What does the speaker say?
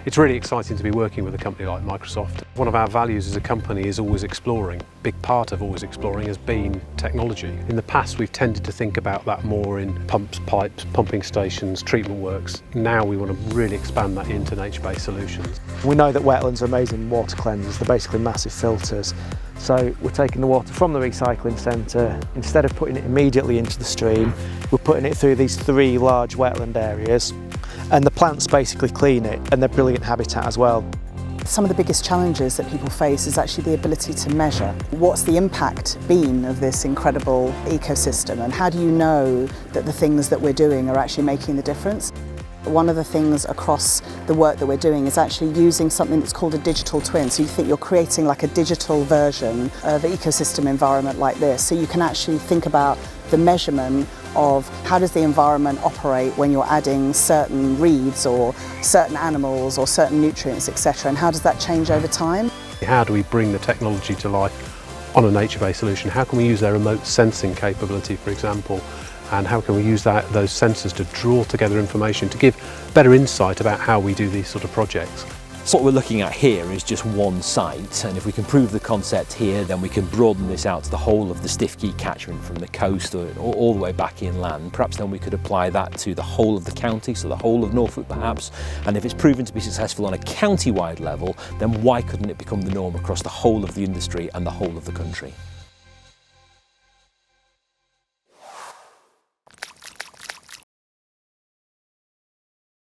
It's really exciting to be working with a company like Microsoft. One of our values as a company is always exploring. A big part of always exploring has been technology. In the past we've tended to think about that more in pumps, pipes, pumping stations, treatment works. Now we want to really expand that into nature-based solutions. We know that wetlands are amazing water cleansers, they're basically massive filters. So we're taking the water from the recycling centre, instead of putting it immediately into the stream, we're putting it through these 3 large wetland areas, and the plants basically clean it, and they're brilliant habitat as well. Some of the biggest challenges that people face is actually the ability to measure. What's the impact been of this incredible ecosystem, and how do you know that the things that we're doing are actually making the difference? One of the things across the work that we're doing is actually using something that's called a digital twin. So you think you're creating like a digital version of an ecosystem environment like this. So you can actually think about the measurement of how does the environment operate when you're adding certain reeds or certain animals or certain nutrients, etc. And how does that change over time? How do we bring the technology to life on a nature-based solution? How can we use their remote sensing capability, for example? And how can we use those sensors to draw together information to give better insight about how we do these sort of projects? So what we're looking at here is just one site, and if we can prove the concept here, then we can broaden this out to the whole of the Stiffkey catchment from the coast or all the way back inland. Perhaps then we could apply that to the whole of the county, so the whole of Norfolk perhaps, and if it's proven to be successful on a county-wide level, then why couldn't it become the norm across the whole of the industry and the whole of the country?